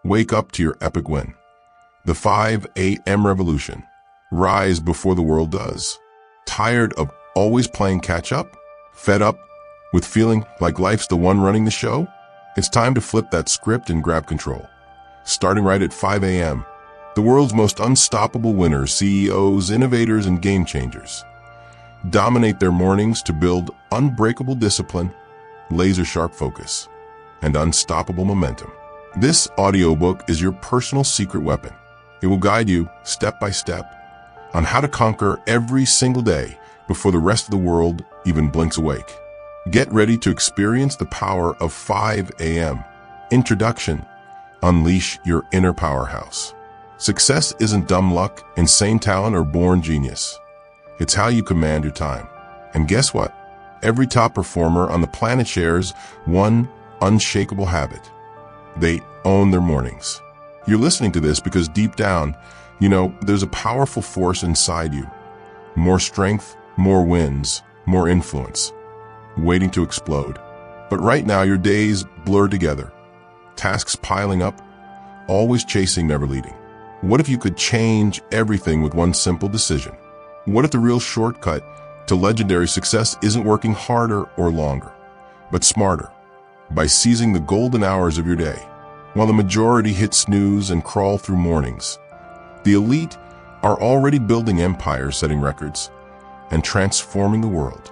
Wake up to your epic win. The 5 a.m. revolution. Rise before the world does. Tired of always playing catch up? Fed up with feeling like life's the one running the show? It's time to flip that script and grab control. Starting right at 5 a.m., the world's most unstoppable winners, CEOs, innovators, and game changers dominate their mornings to build unbreakable discipline, laser-sharp focus, and unstoppable momentum. This audiobook is your personal secret weapon. It will guide you step by step on how to conquer every single day before the rest of the world even blinks awake. Get ready to experience the power of 5 a.m. Introduction: unleash your inner powerhouse. Success isn't dumb luck, insane talent, or born genius. It's how you command your time. And guess what? Every top performer on the planet shares one unshakable habit. They own their mornings. You're listening to this because deep down, you know there's a powerful force inside you. More strength, more wins, more influence, waiting to explode. But right now, your days blur together. Tasks piling up, always chasing, never leading. What if you could change everything with one simple decision? What if the real shortcut to legendary success isn't working harder or longer, but smarter, by seizing the golden hours of your day? While the majority hit snooze and crawl through mornings, the elite are already building empires, setting records, and transforming the world,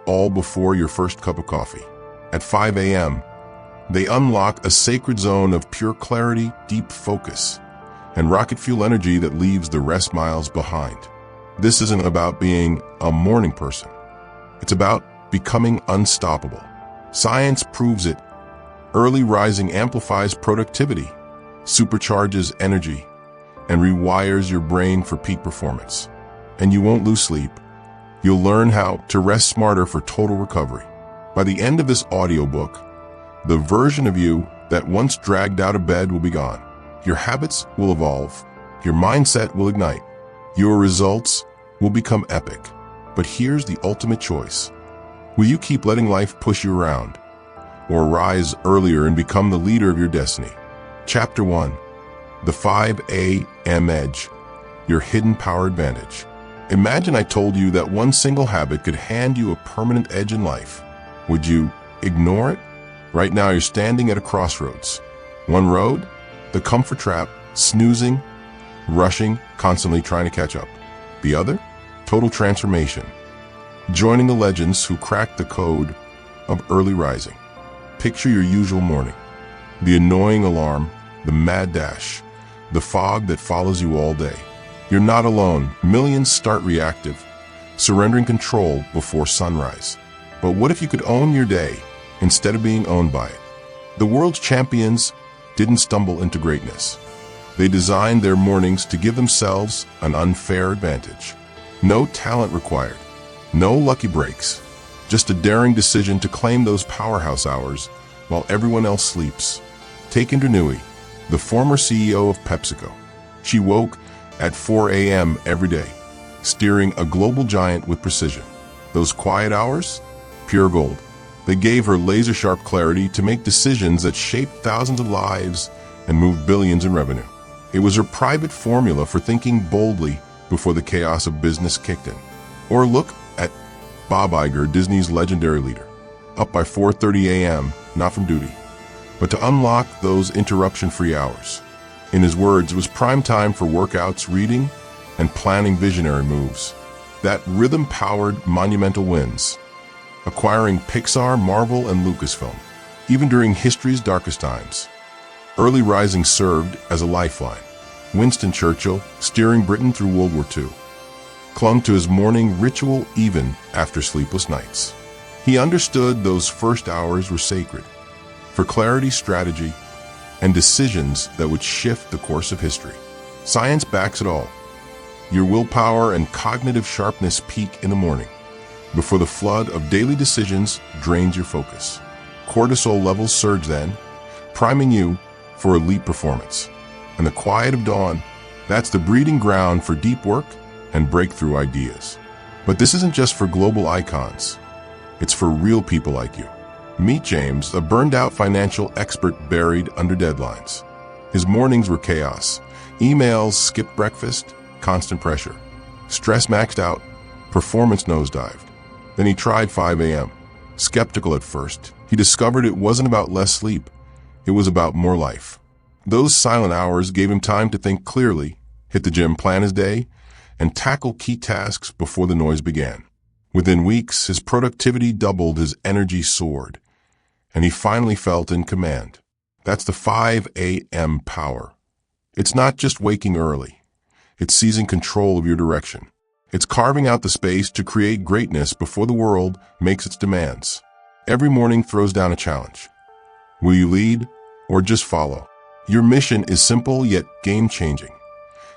all before your first cup of coffee. At 5 a.m., they unlock a sacred zone of pure clarity, deep focus, and rocket fuel energy that leaves the rest miles behind. This isn't about being a morning person. It's about becoming unstoppable. Science proves it. Early rising amplifies productivity, supercharges energy, and rewires your brain for peak performance. And you won't lose sleep. You'll learn how to rest smarter for total recovery. By the end of this audiobook, the version of you that once dragged out of bed will be gone. Your habits will evolve. Your mindset will ignite. Your results will become epic. But here's the ultimate choice. Will you keep letting life push you around, or rise earlier and become the leader of your destiny? Chapter 1. The 5 a.m. Edge, your hidden power advantage. Imagine I told you that one single habit could hand you a permanent edge in life. Would you ignore it? Right now you're standing at a crossroads. One road, the comfort trap, snoozing, rushing, constantly trying to catch up. The other, total transformation, joining the legends who cracked the code of early rising. Picture your usual morning, the annoying alarm, the mad dash, the fog that follows you all day. You're not alone. Millions start reactive, surrendering control before sunrise. But what if you could own your day instead of being owned by it? The world's champions didn't stumble into greatness. They designed their mornings to give themselves an unfair advantage. No talent required, no lucky breaks, just a daring decision to claim those powerhouse hours while everyone else sleeps. Take Indra Nooyi, the former CEO of PepsiCo. She woke at 4 a.m. every day, steering a global giant with precision. Those quiet hours? Pure gold. They gave her laser-sharp clarity to make decisions that shaped thousands of lives and moved billions in revenue. It was her private formula for thinking boldly before the chaos of business kicked in. Or look at Bob Iger, Disney's legendary leader. Up by 4:30 a.m., not from duty, but to unlock those interruption-free hours. In his words, it was prime time for workouts, reading, and planning visionary moves. That rhythm-powered monumental wins, acquiring Pixar, Marvel, and Lucasfilm, even during history's darkest times. Early rising served as a lifeline. Winston Churchill, steering Britain through World War II, clung to his morning ritual even after sleepless nights. He understood those first hours were sacred, for clarity, strategy, and decisions that would shift the course of history. Science backs it all. Your willpower and cognitive sharpness peak in the morning, before the flood of daily decisions drains your focus. Cortisol levels surge then, priming you for elite performance. And the quiet of dawn, that's the breeding ground for deep work and breakthrough ideas. But this isn't just for global icons. It's for real people like you. Meet James, a burned-out financial expert buried under deadlines. His mornings were chaos. Emails, skipped breakfast, constant pressure. Stress maxed out, performance nosedived. Then he tried 5 a.m. Skeptical at first, he discovered it wasn't about less sleep. It was about more life. Those silent hours gave him time to think clearly, hit the gym, plan his day, and tackle key tasks before the noise began. Within weeks, his productivity doubled, his energy soared, and he finally felt in command. That's the 5 a.m. power. It's not just waking early. It's seizing control of your direction. It's carving out the space to create greatness before the world makes its demands. Every morning throws down a challenge. Will you lead or just follow? Your mission is simple yet game-changing.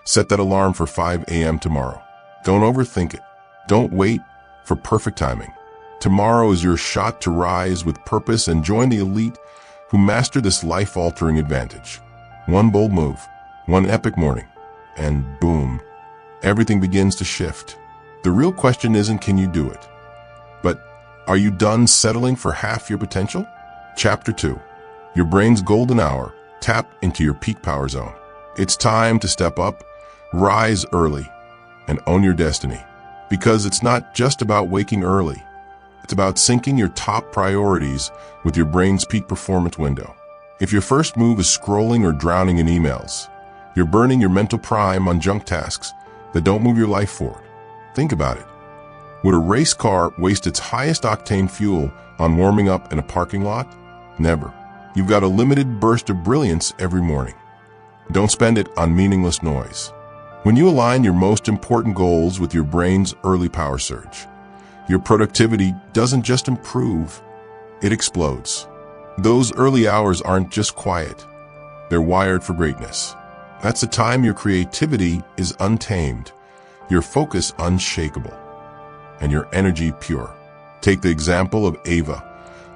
Set that alarm for 5 a.m. tomorrow. Don't overthink it. Don't wait for perfect timing. Tomorrow is your shot to rise with purpose and join the elite who master this life-altering advantage. One bold move, one epic morning, and boom, everything begins to shift. The real question isn't can you do it, but are you done settling for half your potential? Chapter 2. Your brain's golden hour. Tap into your peak power zone. It's time to step up, rise early, and own your destiny. Because it's not just about waking early. It's about syncing your top priorities with your brain's peak performance window. If your first move is scrolling or drowning in emails, you're burning your mental prime on junk tasks that don't move your life forward. Think about it. Would a race car waste its highest octane fuel on warming up in a parking lot? Never. You've got a limited burst of brilliance every morning. Don't spend it on meaningless noise. When you align your most important goals with your brain's early power surge, your productivity doesn't just improve, it explodes. Those early hours aren't just quiet, they're wired for greatness. That's the time your creativity is untamed, your focus unshakable, and your energy pure. Take the example of Ava,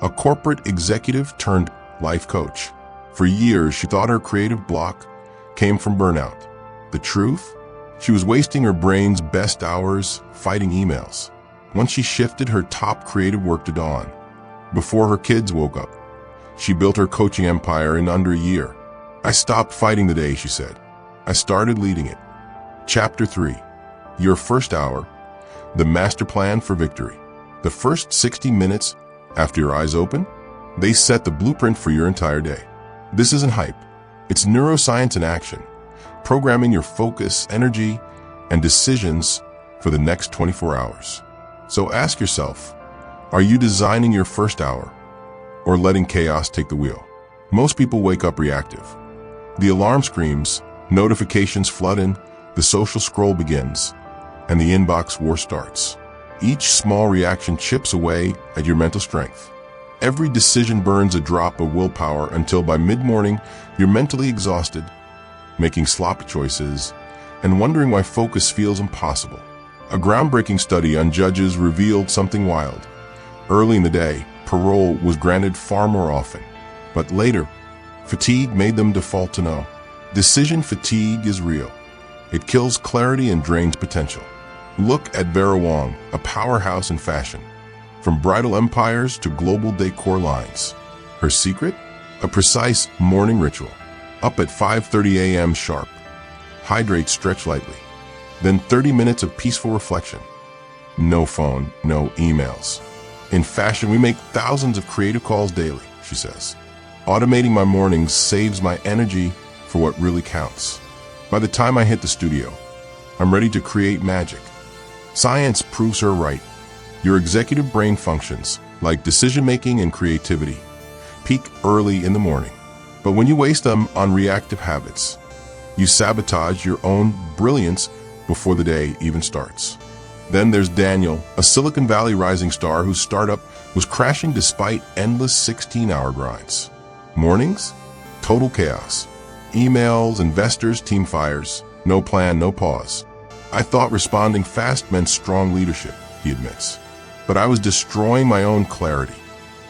a corporate executive turned life coach. For years, she thought her creative block came from burnout. The truth? She was wasting her brain's best hours fighting emails. Once she shifted her top creative work to dawn, before her kids woke up, she built her coaching empire in under a year. I stopped fighting the day, she said. I started leading it. Chapter 3. Your first hour, the master plan for victory. The first 60 minutes after your eyes open, they set the blueprint for your entire day. This isn't hype. It's neuroscience in action, programming your focus, energy, and decisions for the next 24 hours. So ask yourself, are you designing your first hour or letting chaos take the wheel? Most people wake up reactive. The alarm screams, notifications flood in, the social scroll begins, and the inbox war starts. Each small reaction chips away at your mental strength. Every decision burns a drop of willpower until by mid-morning, you're mentally exhausted, making sloppy choices, and wondering why focus feels impossible. A groundbreaking study on judges revealed something wild. Early in the day, parole was granted far more often, but later, fatigue made them default to no. Decision fatigue is real. It kills clarity and drains potential. Look at Vera Wang, a powerhouse in fashion. From bridal empires to global decor lines. Her secret? A precise morning ritual. Up at 5:30 a.m. sharp. Hydrate, stretch lightly. Then 30 minutes of peaceful reflection. No phone, no emails. In fashion, we make thousands of creative calls daily, she says. Automating my mornings saves my energy for what really counts. By the time I hit the studio, I'm ready to create magic. Science proves her right. Your executive brain functions, like decision-making and creativity, peak early in the morning. But when you waste them on reactive habits, you sabotage your own brilliance before the day even starts. Then there's Daniel, a Silicon Valley rising star whose startup was crashing despite endless 16-hour grinds. Mornings? Total chaos. Emails, investors, team fires. No plan, no pause. I thought responding fast meant strong leadership, he admits. But I was destroying my own clarity.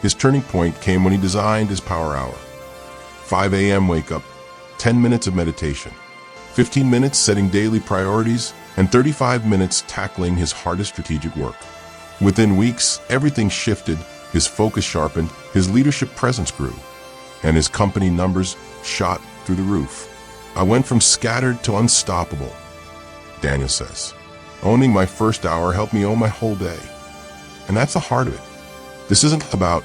His turning point came when he designed his power hour. 5 a.m. wake up, 10 minutes of meditation, 15 minutes setting daily priorities, and 35 minutes tackling his hardest strategic work. Within weeks, everything shifted, his focus sharpened, his leadership presence grew, and his company numbers shot through the roof. I went from scattered to unstoppable, Daniel says. Owning my first hour helped me own my whole day. And that's the heart of it. This isn't about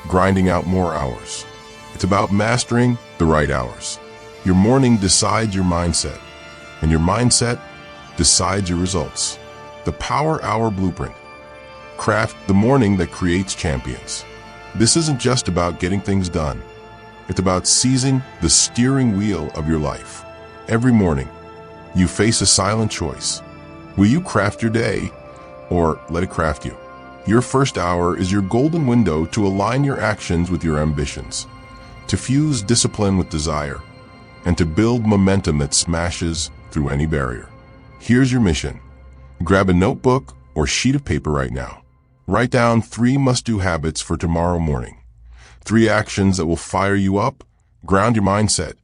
grinding out more hours. It's about mastering the right hours. Your morning decides your mindset, and your mindset decides your results. The Power Hour Blueprint. Craft the morning that creates champions. This isn't just about getting things done. It's about seizing the steering wheel of your life. Every morning, you face a silent choice. Will you craft your day, or let it craft you? Your first hour is your golden window to align your actions with your ambitions, to fuse discipline with desire, and to build momentum that smashes through any barrier. Here's your mission. Grab a notebook or sheet of paper right now. Write down 3 must-do habits for tomorrow morning. 3 actions that will fire you up, ground your mindset,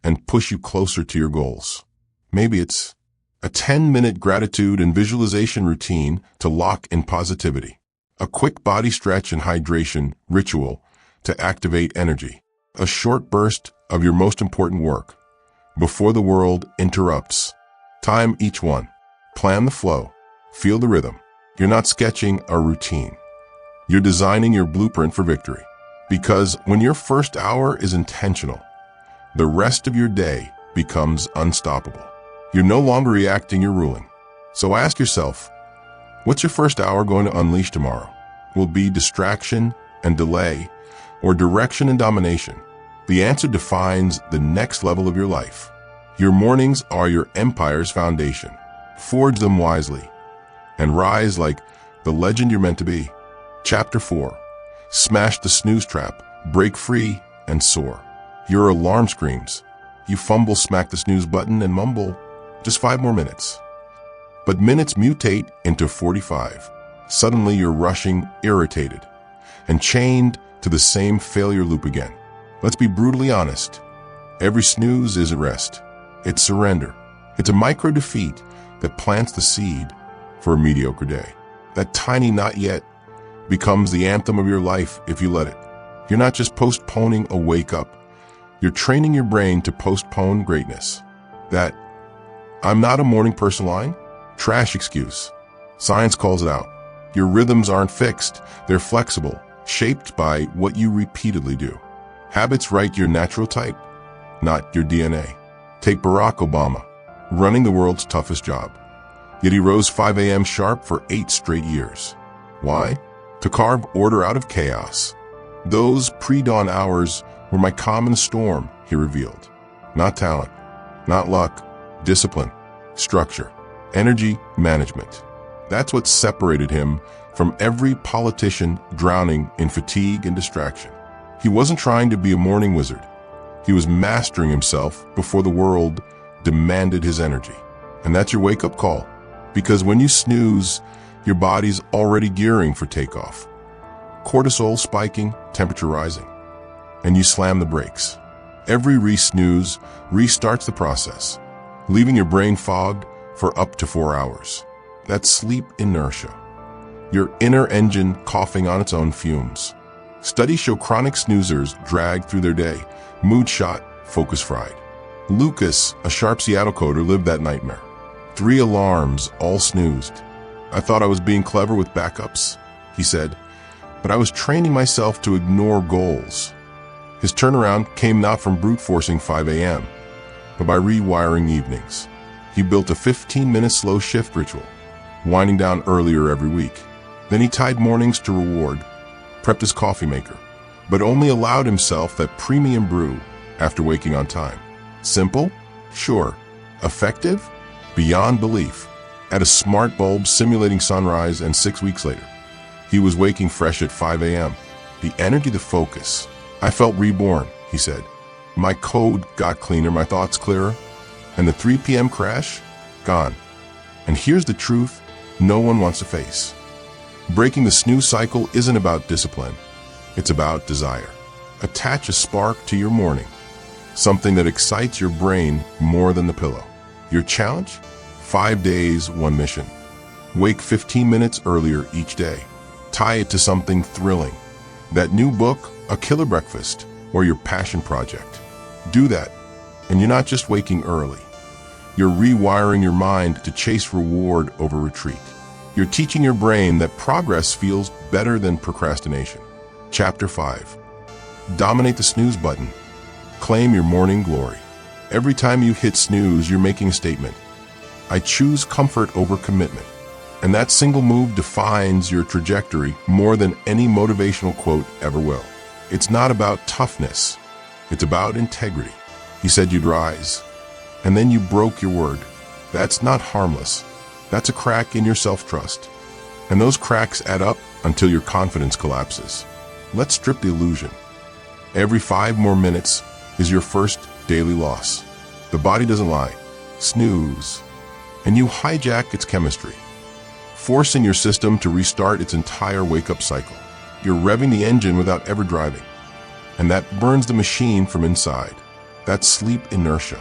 and push you closer to your goals. Maybe it's a 10-minute gratitude and visualization routine to lock in positivity. A quick body stretch and hydration ritual to activate energy. A short burst of your most important work before the world interrupts. Time each one. Plan the flow. Feel the rhythm. You're not sketching a routine. You're designing your blueprint for victory. Because when your first hour is intentional, the rest of your day becomes unstoppable. You're no longer reacting, you're ruling. So ask yourself, what's your first hour going to unleash tomorrow? Will it be distraction and delay, or direction and domination? The answer defines the next level of your life. Your mornings are your empire's foundation. Forge them wisely, and rise like the legend you're meant to be. Chapter 4. Smash the snooze trap, break free, and soar. Your alarm screams. You fumble, smack the snooze button, and mumble, just 5 more minutes. But minutes mutate into 45. Suddenly you're rushing, irritated, and chained to the same failure loop again. Let's be brutally honest. Every snooze isn't rest. It's surrender. It's a micro defeat that plants the seed for a mediocre day. That tiny not yet becomes the anthem of your life if you let it. You're not just postponing a wake up. You're training your brain to postpone greatness. That "I'm not a morning person" line? Trash excuse. Science calls it out. Your rhythms aren't fixed. They're flexible, shaped by what you repeatedly do. Habits write your natural type, not your DNA. Take Barack Obama, running the world's toughest job. Yet he rose 5 a.m. sharp for 8 straight years. Why? To carve order out of chaos. Those pre-dawn hours were my common storm, he revealed. Not talent, not luck, discipline, structure, energy management. That's what separated him from every politician drowning in fatigue and distraction. He wasn't trying to be a morning wizard. He was mastering himself before the world demanded his energy. And that's your wake-up call. Because when you snooze, your body's already gearing for takeoff. Cortisol spiking, temperature rising. And you slam the brakes. Every re-snooze restarts the process, leaving your brain fogged for up to 4 hours. That's sleep inertia. Your inner engine coughing on its own fumes. Studies show chronic snoozers drag through their day, mood shot, focus fried. Lucas, a sharp Seattle coder, lived that nightmare. 3 alarms, all snoozed. I thought I was being clever with backups, he said, but I was training myself to ignore goals. His turnaround came not from brute forcing 5 a.m., but by rewiring evenings. He built a 15-minute slow shift ritual, winding down earlier every week. Then he tied mornings to reward, prepped his coffee maker, but only allowed himself that premium brew after waking on time. Simple? Sure. Effective? Beyond belief. At a smart bulb simulating sunrise, and 6 weeks later, he was waking fresh at 5 a.m. The energy, the focus. I felt reborn, he said. My code got cleaner, my thoughts clearer, and the 3 p.m. crash, gone. And here's the truth no one wants to face. Breaking the snooze cycle isn't about discipline. It's about desire. Attach a spark to your morning, something that excites your brain more than the pillow. Your challenge? 5 days, 1 mission. Wake 15 minutes earlier each day. Tie it to something thrilling. That new book, a killer breakfast, or your passion project. Do that And you're not just waking early. You're rewiring your mind to chase reward over retreat. You're teaching your brain that progress feels better than procrastination. Chapter 5. Dominate the snooze button. Claim your morning glory. Every time you hit snooze, you're making a statement. I choose comfort over commitment. And that single move defines your trajectory more than any motivational quote ever will. It's not about toughness. It's about integrity. You said you'd rise, and then you broke your word. That's not harmless. That's a crack in your self-trust. And those cracks add up until your confidence collapses. Let's strip the illusion. Every 5 more minutes is your first daily loss. The body doesn't lie. Snooze. And you hijack its chemistry, forcing your system to restart its entire wake-up cycle. You're revving the engine without ever driving. And that burns the machine from inside. That's sleep inertia.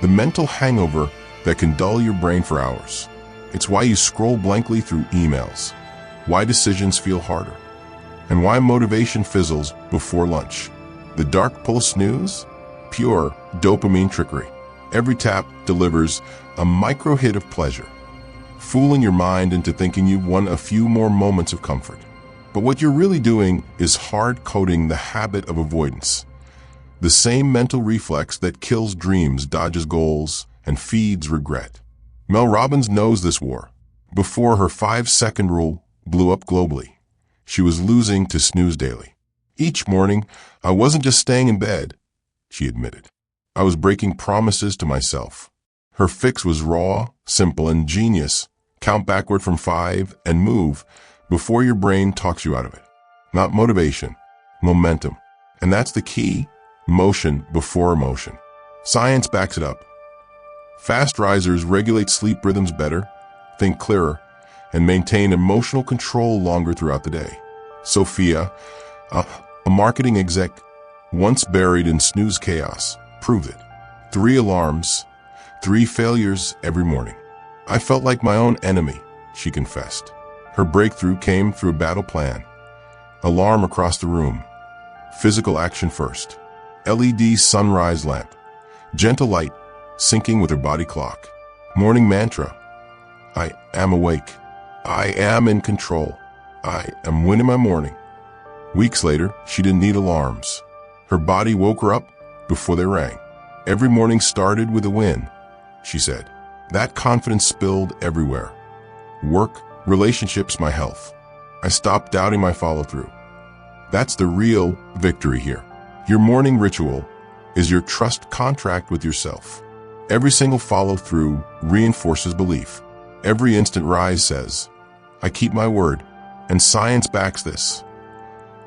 The mental hangover that can dull your brain for hours. It's why you scroll blankly through emails, why decisions feel harder, and why motivation fizzles before lunch. The dark pull snooze? Pure dopamine trickery. Every tap delivers a micro hit of pleasure, fooling your mind into thinking you've won a few more moments of comfort. But what you're really doing is hard-coding the habit of avoidance. The same mental reflex that kills dreams, dodges goals, and feeds regret. Mel Robbins knows this war. Before her 5-second rule blew up globally, she was losing to snooze daily. Each morning, I wasn't just staying in bed, she admitted. I was breaking promises to myself. Her fix was raw, simple, and genius. Count backward from 5 and move before your brain talks you out of it. Not motivation, momentum. And that's the key. Motion before emotion. Science backs it up. Fast risers regulate sleep rhythms better, think clearer, and maintain emotional control longer throughout the day. Sophia, a marketing exec once buried in snooze chaos, proved it. 3 alarms, 3 failures every morning. I felt like my own enemy, she confessed. Her breakthrough came through a battle plan. Alarm across the room. Physical action first. LED sunrise lamp. Gentle light, syncing with her body clock. Morning mantra. I am awake. I am in control. I am winning my morning. Weeks later, she didn't need alarms. Her body woke her up before they rang. Every morning started with a win, she said. That confidence spilled everywhere. Work, relationships, my health. I stopped doubting my follow-through. That's the real victory here. Your morning ritual is your trust contract with yourself. Every single follow-through reinforces belief. Every instant rise says, I keep my word, and science backs this.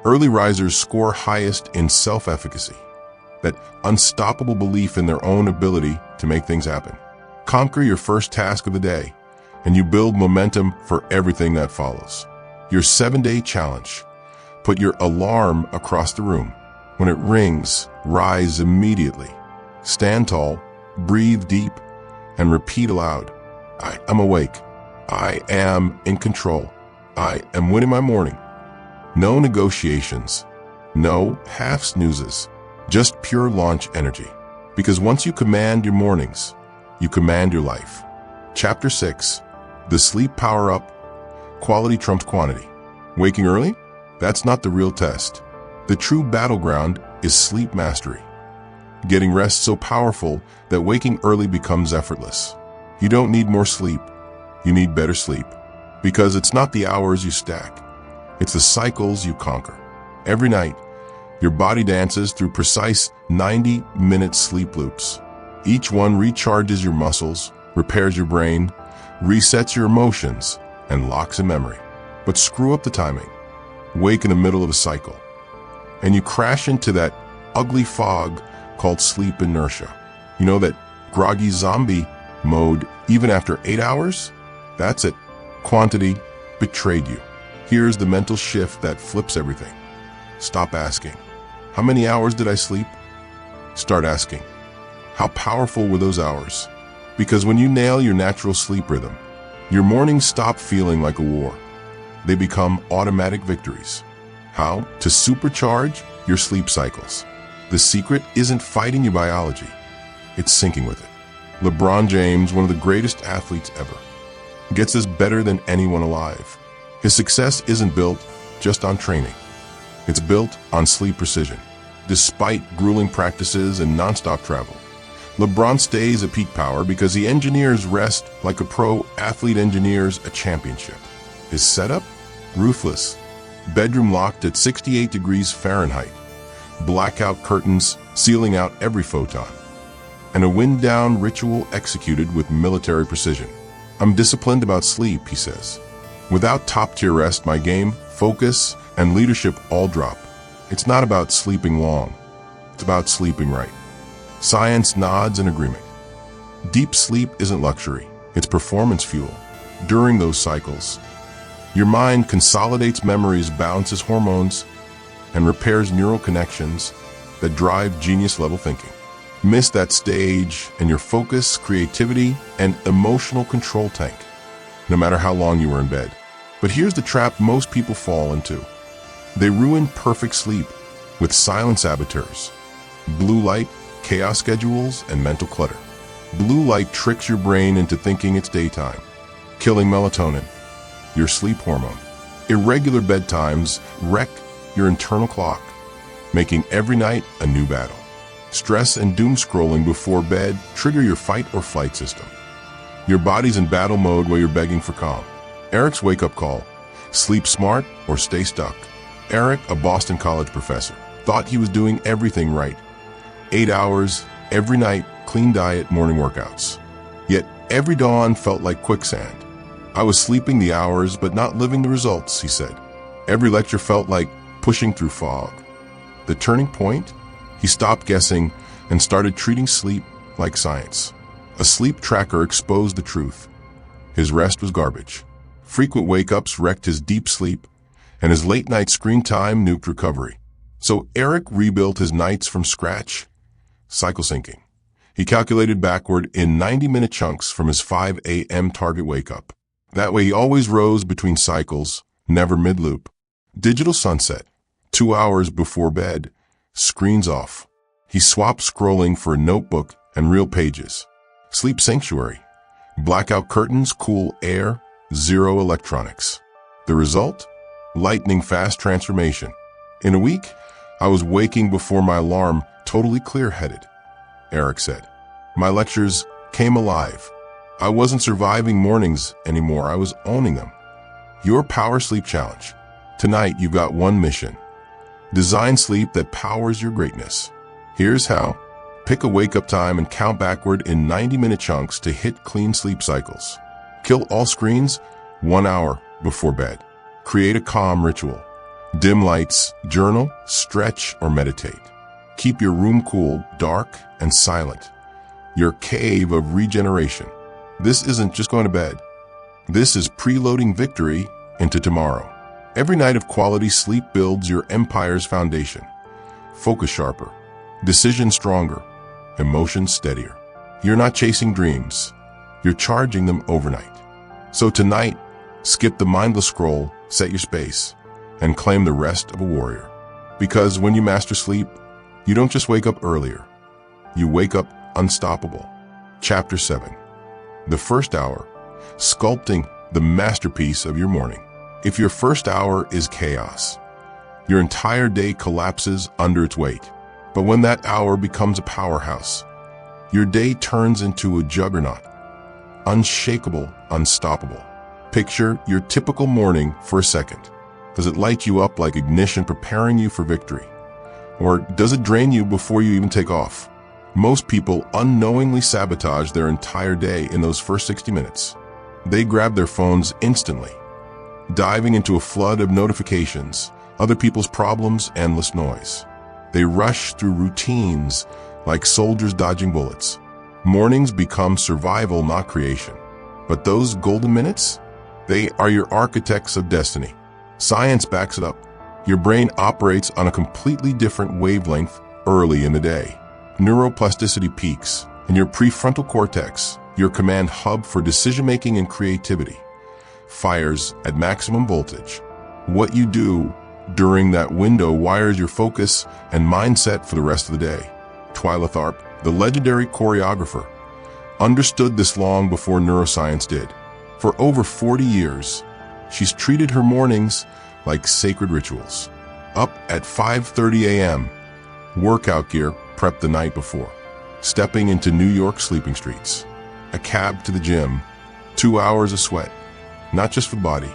Early risers score highest in self-efficacy, that unstoppable belief in their own ability to make things happen. Conquer your first task of the day, and you build momentum for everything that follows. Your 7-day challenge. Put your alarm across the room. When it rings, rise immediately. Stand tall, breathe deep, and repeat aloud. I am awake. I am in control. I am winning my morning. No negotiations. No half snoozes. Just pure launch energy. Because once you command your mornings, you command your life. Chapter 6. The Sleep Power-Up. Quality trumps quantity. Waking early? That's not the real test. The true battleground is sleep mastery. Getting rest so powerful that waking early becomes effortless. You don't need more sleep. You need better sleep. Because it's not the hours you stack. It's the cycles you conquer. Every night, your body dances through precise 90-minute sleep loops. Each one recharges your muscles, repairs your brain, resets your emotions, and locks a memory. But screw up the timing. Wake in the middle of a cycle. And you crash into that ugly fog called sleep inertia. You know, that groggy zombie mode even after 8 hours? That's it. Quantity betrayed you. Here's the mental shift that flips everything. Stop asking, how many hours did I sleep? Start asking, how powerful were those hours? Because when you nail your natural sleep rhythm, your mornings stop feeling like a war. They become automatic victories. How to supercharge your sleep cycles. The secret isn't fighting your biology. it's syncing with it. LeBron James, one of the greatest athletes ever, gets this better than anyone alive. His success isn't built just on training. It's built on sleep precision. Despite grueling practices and nonstop travel, LeBron stays at peak power because he engineers rest like a pro athlete engineers a championship. His setup? Ruthless. Bedroom locked at 68 degrees Fahrenheit. Blackout curtains sealing out every photon. And a wind-down ritual executed with military precision. I'm disciplined about sleep, he says. Without top-tier rest, my game, focus, and leadership all drop. It's not about sleeping long. It's about sleeping right. Science nods in agreement. Deep sleep isn't luxury. It's performance fuel. During those cycles, your mind consolidates memories, balances hormones, and repairs neural connections that drive genius-level thinking. Miss that stage, and your focus, creativity, and emotional control tank, no matter how long you were in bed. But here's the trap most people fall into. They ruin perfect sleep with silent saboteurs. Blue light, chaos schedules, and mental clutter. Blue light tricks your brain into thinking it's daytime, killing melatonin, your sleep hormone. Irregular bedtimes wreck your internal clock, making every night a new battle. Stress and doom scrolling before bed trigger your fight or flight system. Your body's in battle mode while you're begging for calm. Eric's wake-up call: sleep smart or stay stuck. Eric, a Boston College professor, thought he was doing everything right. 8 hours every night, clean diet, morning workouts. Yet every dawn felt like quicksand. I was sleeping the hours but not living the results, he said. Every lecture felt like pushing through fog. The turning point? He stopped guessing and started treating sleep like science. A sleep tracker exposed the truth. His rest was garbage. Frequent wake-ups wrecked his deep sleep, and his late-night screen time nuked recovery. So Eric rebuilt his nights from scratch, cycle syncing. He calculated backward in 90-minute chunks from his 5 a.m. target wake-up. That way he always rose between cycles, never mid-loop. Digital sunset, 2 hours before bed, screens off. He swapped scrolling for a notebook and real pages. Sleep sanctuary, blackout curtains, cool air, zero electronics. The result? Lightning-fast transformation. In a week, I was waking before my alarm, totally clear-headed, Eric said. My lectures came alive. I wasn't surviving mornings anymore, I was owning them. Your Power Sleep Challenge. Tonight, you've got one mission. Design sleep that powers your greatness. Here's how. Pick a wake-up time and count backward in 90-minute chunks to hit clean sleep cycles. Kill all screens 1 hour before bed. Create a calm ritual. Dim lights, journal, stretch, or meditate. Keep your room cool, dark, and silent. Your cave of regeneration. This isn't just going to bed. This is preloading victory into tomorrow. Every night of quality sleep builds your empire's foundation. Focus sharper, decision stronger, emotions steadier. You're not chasing dreams. You're charging them overnight. So tonight, skip the mindless scroll, set your space, and claim the rest of a warrior. Because when you master sleep, you don't just wake up earlier. You wake up unstoppable. Chapter 7. The first hour, sculpting the masterpiece of your morning. If your first hour is chaos, your entire day collapses under its weight. But when that hour becomes a powerhouse, your day turns into a juggernaut. Unshakable, unstoppable. Picture your typical morning for a second. Does it light you up like ignition preparing you for victory? Or does it drain you before you even take off? Most people unknowingly sabotage their entire day in those first 60 minutes. They grab their phones instantly, diving into a flood of notifications, other people's problems, endless noise. They rush through routines like soldiers dodging bullets. Mornings become survival, not creation. But those golden minutes, they are your architects of destiny. Science backs it up. Your brain operates on a completely different wavelength early in the day. Neuroplasticity peaks, and your prefrontal cortex, your command hub for decision-making and creativity, fires at maximum voltage. What you do during that window wires your focus and mindset for the rest of the day. Twyla, the legendary choreographer, understood this long before neuroscience did. For over 40 years, she's treated her mornings like sacred rituals. Up at 5:30 a.m., workout gear prepped the night before. Stepping into New York sleeping streets. A cab to the gym. 2 hours of sweat. Not just for the body,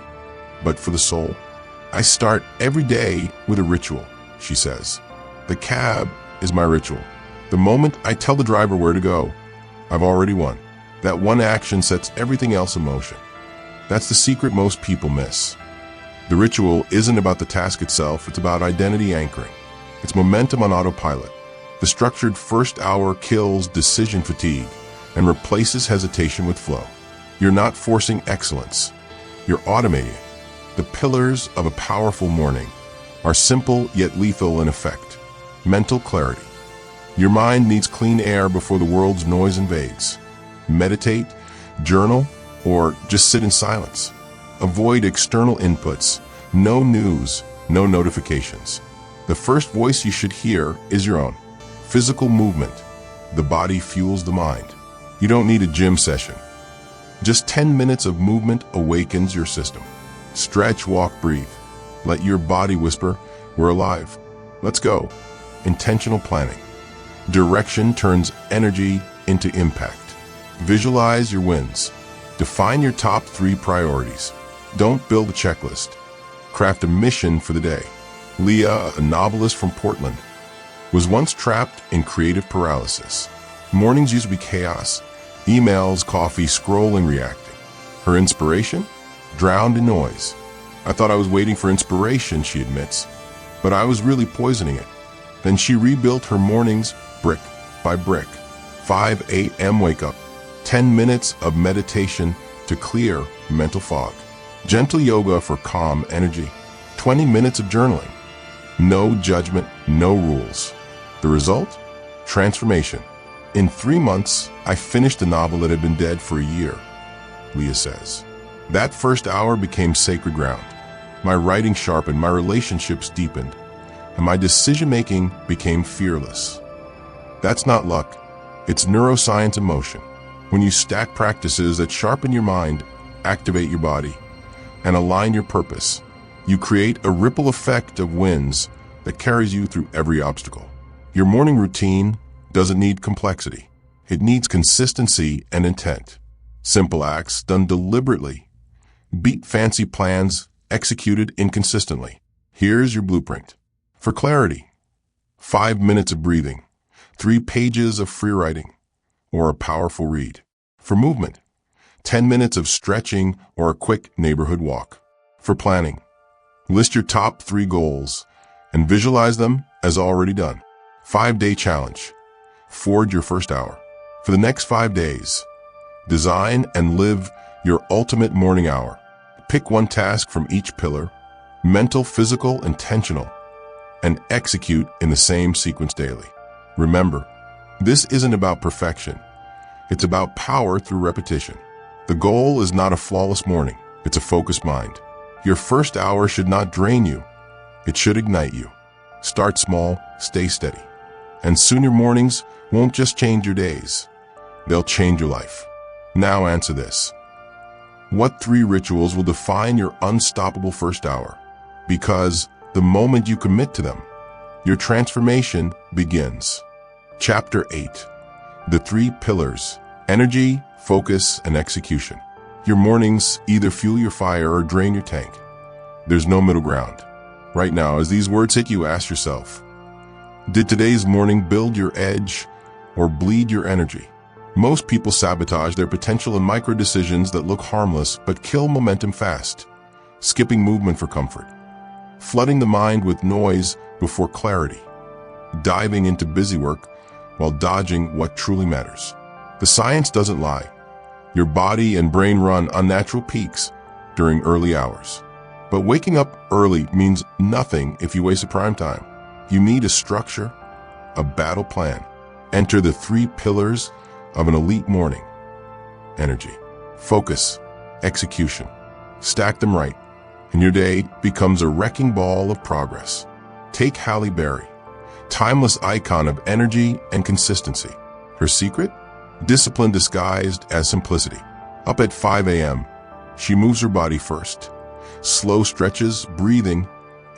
but for the soul. I start every day with a ritual, she says. The cab is my ritual. The moment I tell the driver where to go, I've already won. That one action sets everything else in motion. That's the secret most people miss. The ritual isn't about the task itself, it's about identity anchoring. It's momentum on autopilot. The structured first hour kills decision fatigue and replaces hesitation with flow. You're not forcing excellence. You're automating it. The pillars of a powerful morning are simple yet lethal in effect. Mental clarity. Your mind needs clean air before the world's noise invades. Meditate, journal, or just sit in silence. Avoid external inputs. No news, no notifications. The first voice you should hear is your own. Physical movement. The body fuels the mind. You don't need a gym session. Just 10 minutes of movement awakens your system. Stretch, walk, breathe. Let your body whisper, we're alive. Let's go. Intentional planning. Direction turns energy into impact. Visualize your wins. Define your top 3 priorities. Don't build a checklist. Craft a mission for the day. Leah, a novelist from Portland, was once trapped in creative paralysis. Mornings used to be chaos. Emails, coffee, scrolling, reacting. Her inspiration? Drowned in noise. I thought I was waiting for inspiration, she admits, but I was really poisoning it. Then she rebuilt her mornings brick by brick. 5 a.m. wake up. 10 minutes of meditation to clear mental fog. Gentle yoga for calm energy. 20 minutes of journaling. No judgment, no rules. The result? Transformation. In 3 months, I finished a novel that had been dead for a year, Leah says. That first hour became sacred ground. My writing sharpened, my relationships deepened, and my decision-making became fearless. That's not luck. It's neuroscience in motion. When you stack practices that sharpen your mind, activate your body, and align your purpose, you create a ripple effect of wins that carries you through every obstacle. Your morning routine doesn't need complexity. It needs consistency and intent. Simple acts done deliberately beat fancy plans executed inconsistently. Here's your blueprint. For clarity, 5 minutes of breathing, 3 pages of free writing, or a powerful read. For movement, 10 minutes of stretching or a quick neighborhood walk. For planning, list your top 3 goals and visualize them as already done. 5-day challenge. Forge your first hour. For the next 5 days, design and live your ultimate morning hour. Pick one task from each pillar, mental, physical, intentional, and execute in the same sequence daily. Remember, this isn't about perfection. It's about power through repetition. The goal is not a flawless morning. It's a focused mind. Your first hour should not drain you. It should ignite you. Start small, stay steady. And soon your mornings won't just change your days. They'll change your life. Now answer this. What 3 rituals will define your unstoppable first hour? Because the moment you commit to them, your transformation begins. Chapter 8. The 3 pillars: energy, focus, and execution. Your mornings either fuel your fire or drain your tank. There's no middle ground. Right now, as these words hit you, ask yourself, did today's morning build your edge or bleed your energy? Most people sabotage their potential in micro decisions that look harmless but kill momentum fast. Skipping movement for comfort. Flooding the mind with noise before clarity. Diving into busy work while dodging what truly matters. The science doesn't lie. Your body and brain run unnatural peaks during early hours. But waking up early means nothing if you waste a prime time. You need a structure, a battle plan. Enter the 3 pillars of an elite morning. Energy, focus, execution. Stack them right, and your day becomes a wrecking ball of progress. Take Halle Berry. timeless icon of energy and consistency. Her secret? Discipline disguised as simplicity. Up at 5 a.m., she moves her body first. Slow stretches, breathing,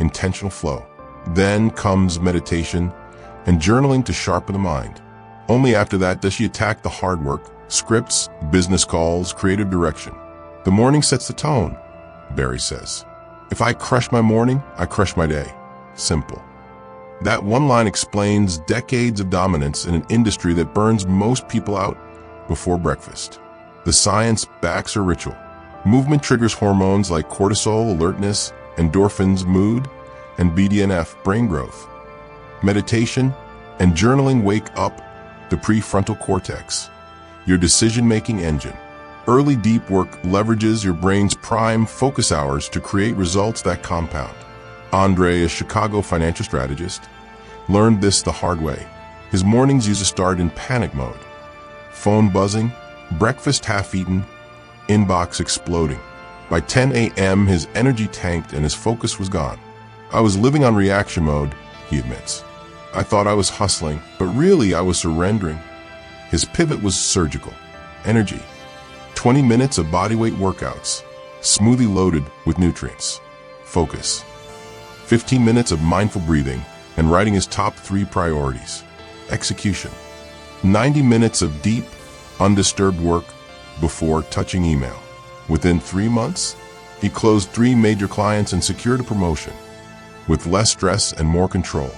intentional flow. Then comes meditation and journaling to sharpen the mind. Only after that does she attack the hard work, scripts, business calls, creative direction. The morning sets the tone, Barry says. If I crush my morning, I crush my day. Simple. That one line explains decades of dominance in an industry that burns most people out before breakfast. The science backs her ritual. Movement triggers hormones like cortisol, alertness, endorphins, mood, and BDNF, brain growth. Meditation and journaling wake up the prefrontal cortex, your decision-making engine. Early deep work leverages your brain's prime focus hours to create results that compound. Andre, a Chicago financial strategist, learned this the hard way. His mornings used to start in panic mode. Phone buzzing, breakfast half-eaten, inbox exploding. By 10 a.m., his energy tanked and his focus was gone. I was living on reaction mode, he admits. I thought I was hustling, but really I was surrendering. His pivot was surgical. Energy. 20 minutes of bodyweight workouts, smoothly loaded with nutrients. Focus. 15 minutes of mindful breathing and writing his top 3 priorities. Execution. 90 minutes of deep, undisturbed work before touching email. Within 3 months, he closed 3 major clients and secured a promotion. With less stress and more control.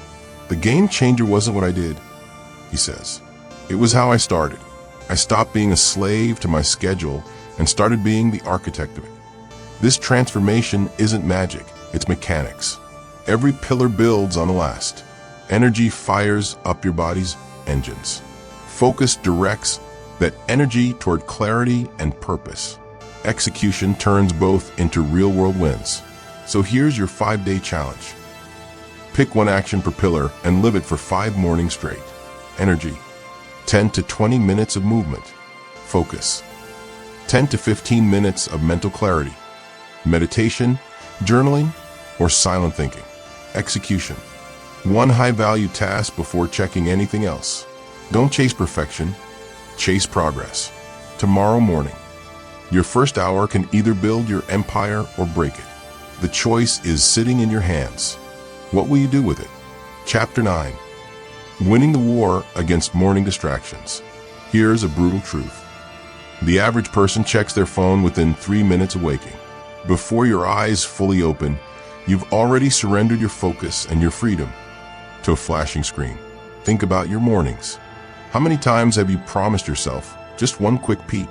The game changer wasn't what I did, he says. It was how I started. I stopped being a slave to my schedule and started being the architect of it. This transformation isn't magic, it's mechanics. Every pillar builds on the last. Energy fires up your body's engines. Focus directs that energy toward clarity and purpose. Execution turns both into real-world wins. So here's your 5-day challenge. Pick one action per pillar and live it for 5 mornings straight. Energy. 10 to 20 minutes of movement. Focus. 10 to 15 minutes of mental clarity. Meditation, journaling, or silent thinking. Execution. One high-value task before checking anything else. Don't chase perfection, chase progress. Tomorrow morning, your first hour can either build your empire or break it. The choice is sitting in your hands. What will you do with it? Chapter 9. Winning the war against morning distractions. Here's a brutal truth. The average person checks their phone within 3 minutes of waking. Before your eyes fully open, you've already surrendered your focus and your freedom to a flashing screen. Think about your mornings. How many times have you promised yourself just one quick peek,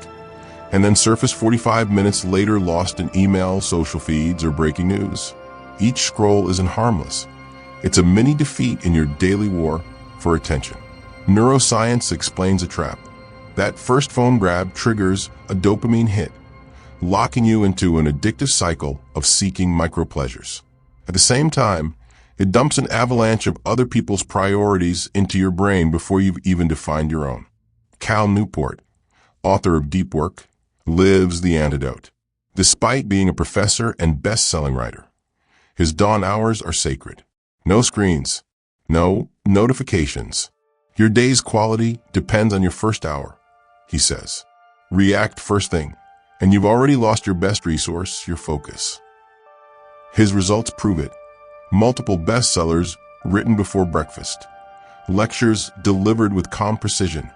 and then surfaced 45 minutes later lost in email, social feeds, or breaking news? Each scroll isn't harmless. It's a mini defeat in your daily war for attention. Neuroscience explains a trap. That first phone grab triggers a dopamine hit, locking you into an addictive cycle of seeking micro-pleasures. At the same time, it dumps an avalanche of other people's priorities into your brain before you've even defined your own. Cal Newport, author of Deep Work, lives the antidote. Despite being a professor and best-selling writer, his dawn hours are sacred. No screens, no notifications. Your day's quality depends on your first hour, he says. React first thing, and you've already lost your best resource, your focus. His results prove it. Multiple bestsellers written before breakfast. Lectures delivered with calm precision,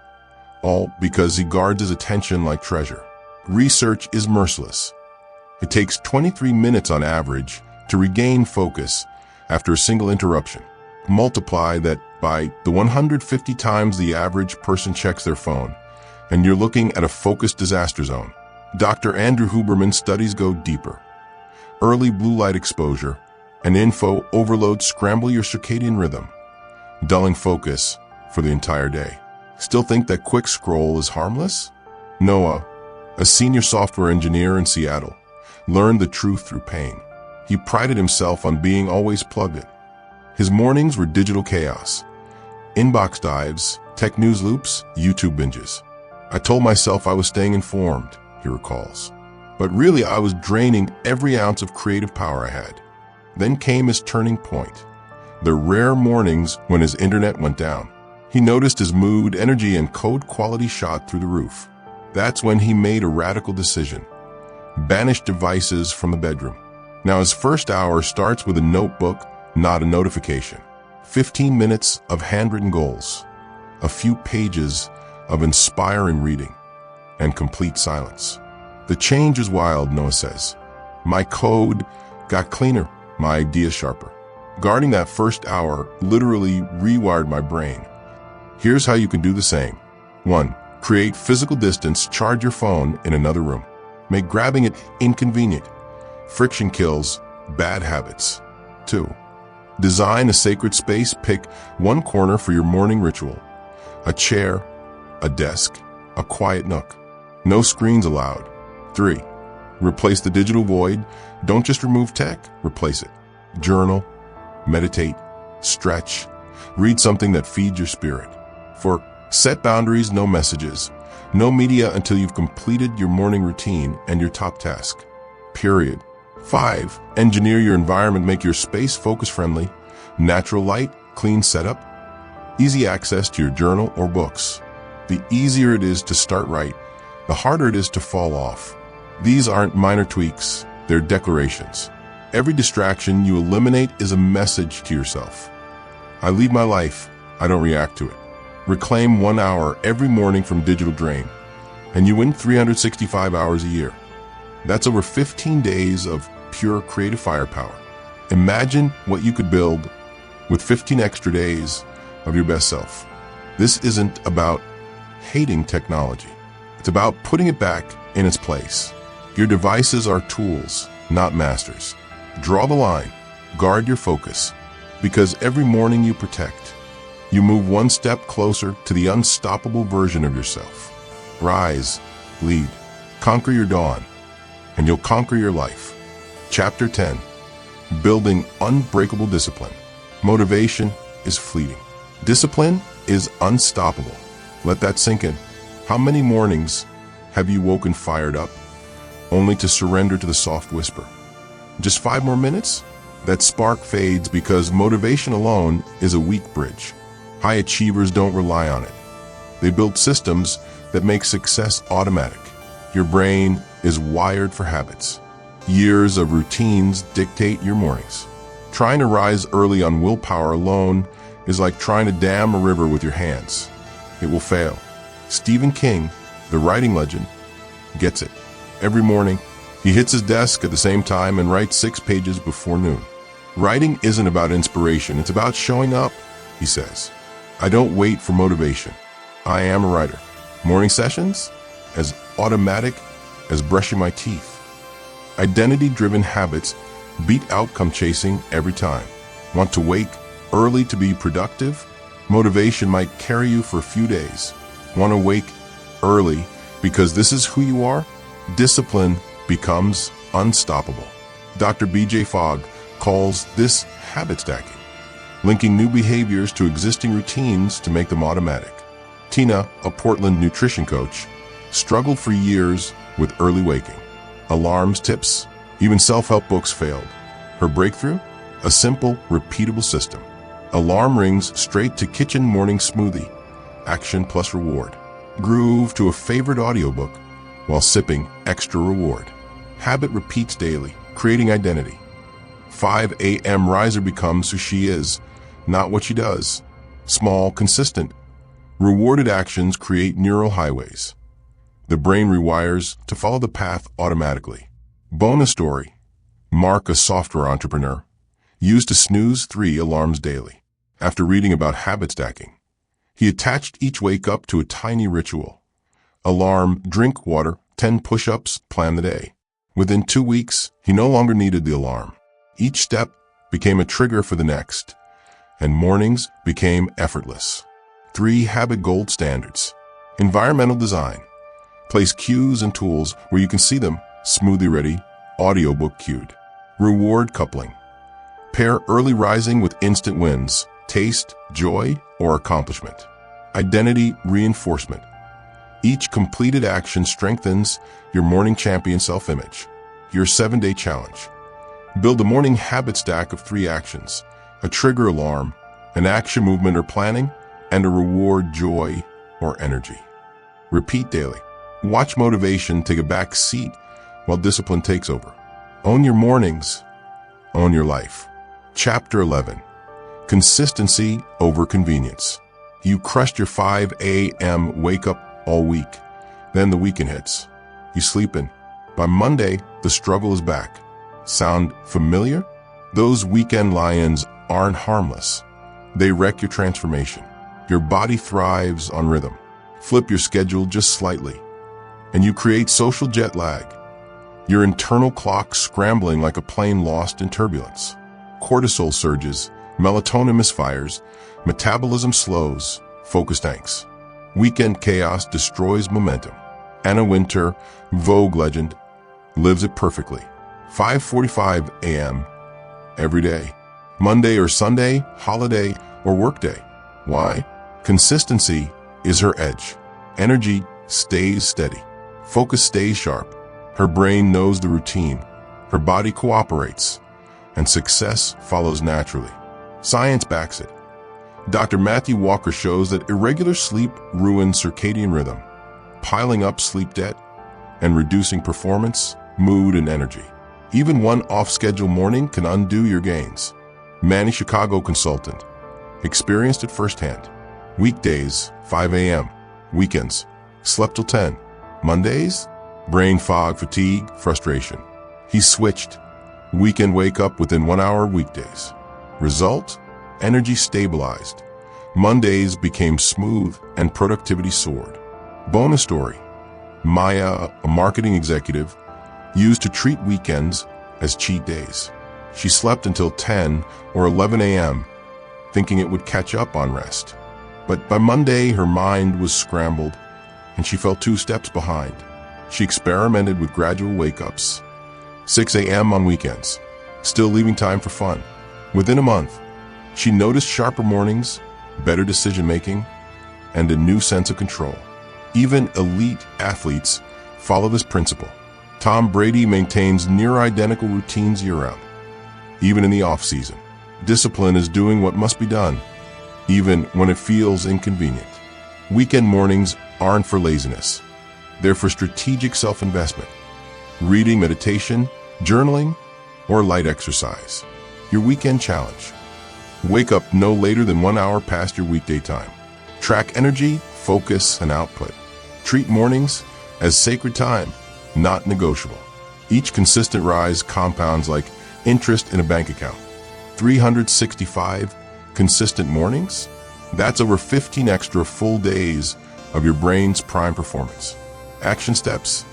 all because he guards his attention like treasure. Research is merciless. It takes 23 minutes on average to regain focus after a single interruption. Multiply that by the 150 times the average person checks their phone, and you're looking at a focused disaster zone. Dr. Andrew Huberman's studies go deeper. Early blue light exposure and info overload scramble your circadian rhythm, dulling focus for the entire day. Still think that quick scroll is harmless? Noah, a senior software engineer in Seattle, learned the truth through pain. He prided himself on being always plugged in. His mornings were digital chaos. Inbox dives, tech news loops, YouTube binges. I told myself I was staying informed, he recalls. But really I was draining every ounce of creative power I had. Then came his turning point. the rare mornings when his internet went down. He noticed his mood, energy, and code quality shot through the roof. That's when he made a radical decision. Banish devices from the bedroom. Now his first hour starts with a notebook, not a notification. 15 minutes of handwritten goals. A few pages of inspiring reading. And complete silence. The change is wild, Noah says. My code got cleaner, my ideas sharper. Guarding that first hour literally rewired my brain. Here's how you can do the same. 1. Create physical distance. Charge your phone in another room. Make grabbing it inconvenient. Friction kills bad habits. 2. Design a sacred space. Pick one corner for your morning ritual. A chair, a desk, a quiet nook. No screens allowed. 3. Replace the digital void. Don't just remove tech, replace it. Journal, meditate, stretch, read something that feeds your spirit. 4. Set boundaries. No messages, no media until you've completed your morning routine and your top task. Period. 5. Engineer your environment. Make your space focus-friendly. Natural light, clean setup, easy access to your journal or books. The easier it is to start right, the harder it is to fall off. These aren't minor tweaks, they're declarations. Every distraction you eliminate is a message to yourself. I lead my life, I don't react to it. Reclaim 1 hour every morning from digital drain, and you win 365 hours a year. That's over 15 days of pure creative firepower. Imagine what you could build with 15 extra days of your best self. This isn't about hating technology. It's about putting it back in its place. Your devices are tools, not masters. Draw the line, guard your focus, because every morning you protect, you move one step closer to the unstoppable version of yourself. Rise, lead, conquer your dawn, and you'll conquer your life. Chapter 10. Building unbreakable discipline. Motivation is fleeting. Discipline is unstoppable. Let that sink in. How many mornings have you woken fired up, only to surrender to the soft whisper? Just 5 more minutes? That spark fades because motivation alone is a weak bridge. High achievers don't rely on it. They build systems that make success automatic. Your brain is wired for habits. Years of routines dictate your mornings. Trying to rise early on willpower alone is like trying to dam a river with your hands. It will fail. Stephen King, the writing legend, gets it. Every morning, he hits his desk at the same time and writes 6 pages before noon. Writing isn't about inspiration, it's about showing up, he says. I don't wait for motivation. I am a writer. Morning sessions? As automatic as brushing my teeth. Identity-driven habits beat outcome chasing every time. Want to wake early to be productive? Motivation might carry you for a few days. Want to wake early because this is who you are? Discipline becomes unstoppable. Dr. B.J. Fogg calls this habit stacking, linking new behaviors to existing routines to make them automatic. Tina, a Portland nutrition coach, struggled for years with early waking. Alarms, tips, even self-help books failed. Her breakthrough? A simple, repeatable system. Alarm rings straight to kitchen morning smoothie. Action plus reward. Groove to a favorite audiobook while sipping extra reward. Habit repeats daily, creating identity. 5 a.m. riser becomes who she is, not what she does. Small, consistent, rewarded actions create neural highways. The brain rewires to follow the path automatically. Bonus story. Mark, a software entrepreneur, used to snooze 3 alarms daily. After reading about habit stacking, he attached each wake up to a tiny ritual. Alarm, drink water, 10 push-ups, plan the day. Within 2 weeks, he no longer needed the alarm. Each step became a trigger for the next, and mornings became effortless. 3 habit gold standards. Environmental design. Place cues and tools where you can see them. Smoothie ready, audiobook cued. Reward coupling. Pair early rising with instant wins, taste, joy, or accomplishment. Identity reinforcement. Each completed action strengthens your morning champion self-image. Your 7-day challenge. Build a morning habit stack of 3 actions. a trigger alarm, an action movement or planning, and a reward joy or energy. Repeat daily. Watch motivation take a back seat while discipline takes over. Own your mornings. Own your life. Chapter 11. Consistency over convenience. You crushed your 5 a.m. wake up all week. Then the weekend hits. You sleep in. By Monday, the struggle is back. Sound familiar? Those weekend lions aren't harmless. They wreck your transformation. Your body thrives on rhythm. Flip your schedule just slightly, and you create social jet lag. Your internal clock scrambling like a plane lost in turbulence. Cortisol surges, melatonin misfires, metabolism slows, focus tanks. Weekend chaos destroys momentum. Anna Wintour, Vogue legend, lives it perfectly. 5:45 a.m. every day. Monday or Sunday, holiday or workday. Why? Consistency is her edge. Energy stays steady. Focus stays sharp. Her brain knows the routine. Her body cooperates. And success follows naturally. Science backs it. Dr. Matthew Walker shows that irregular sleep ruins circadian rhythm, piling up sleep debt and reducing performance, mood, and energy. Even one off-schedule morning can undo your gains. Manny Chicago consultant, experienced it firsthand. Weekdays, 5 a.m. Weekends, slept till 10. Mondays, brain fog, fatigue, frustration. He switched. Weekend wake up within 1 hour weekdays. Result? Energy stabilized. Mondays became smooth and productivity soared. Bonus story. Maya, a marketing executive, used to treat weekends as cheat days. She slept until 10 or 11 a.m., thinking it would catch up on rest. But by Monday, her mind was scrambled, and she fell 2 steps behind. She experimented with gradual wake-ups, 6 a.m. on weekends, still leaving time for fun. Within a month, she noticed sharper mornings, better decision-making, and a new sense of control. Even elite athletes follow this principle. Tom Brady maintains near-identical routines year-round. Even in the off-season, discipline is doing what must be done, even when it feels inconvenient. Weekend mornings aren't for laziness. They're for strategic self-investment. Reading, meditation, journaling, or light exercise. Your weekend challenge. Wake up no later than 1 hour past your weekday time. Track energy, focus, and output. Treat mornings as sacred time, not negotiable. Each consistent rise compounds like interest in a bank account. 365 consistent mornings? That's over 15 extra full days of your brain's prime performance. Action steps.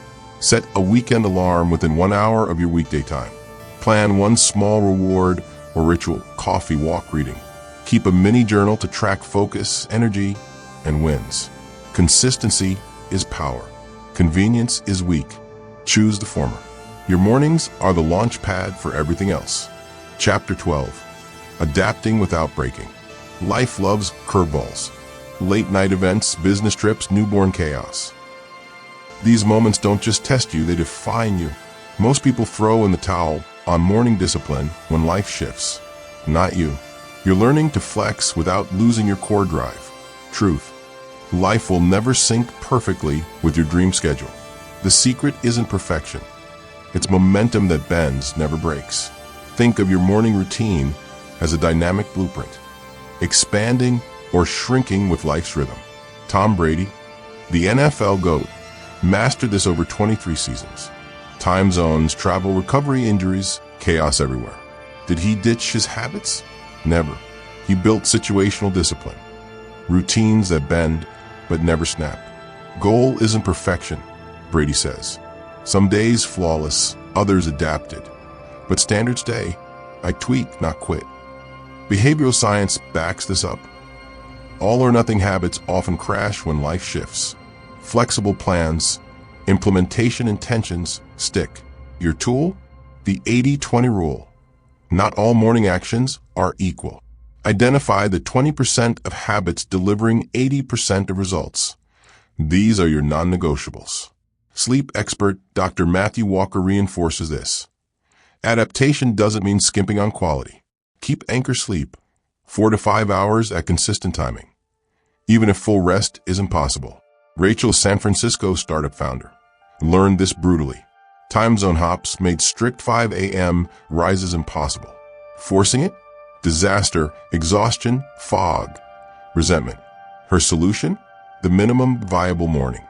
Set a weekend alarm within 1 hour of your weekday time. Plan one small reward or ritual, coffee, walk, reading. Keep a mini journal to track focus, energy, and wins. Consistency is power. Convenience is weak. Choose the former. Your mornings are the launch pad for everything else. Chapter 12. Adapting without breaking. Life loves curveballs. Late night events, business trips, newborn chaos. These moments don't just test you, they define you. Most people throw in the towel on morning discipline when life shifts. Not you. You're learning to flex without losing your core drive. Truth. Life will never sync perfectly with your dream schedule. The secret isn't perfection. It's momentum that bends, never breaks. Think of your morning routine as a dynamic blueprint, expanding or shrinking with life's rhythm. Tom Brady, the NFL GOAT, mastered this over 23 seasons. Time zones, travel, recovery, injuries, chaos everywhere. Did he ditch his habits? Never. He built situational discipline, routines that bend but never snap. Goal isn't perfection, Brady says. Some days flawless, others adapted. But standards stay. I tweak, not quit. Behavioral science backs this up. All or nothing habits often crash when life shifts. Flexible plans, implementation intentions stick. Your tool? The 80-20 rule. Not all morning actions are equal. Identify the 20% of habits delivering 80% of results. These are your non-negotiables. Sleep expert Dr. Matthew Walker reinforces this. Adaptation doesn't mean skimping on quality. Keep anchor sleep, 4 to 5 hours at consistent timing, even if full rest isn't possible. Rachel, San Francisco startup founder, learned this brutally. Time zone hops made strict 5 a.m. rises impossible. Forcing it? Disaster, exhaustion, fog, resentment. Her solution? The minimum viable morning.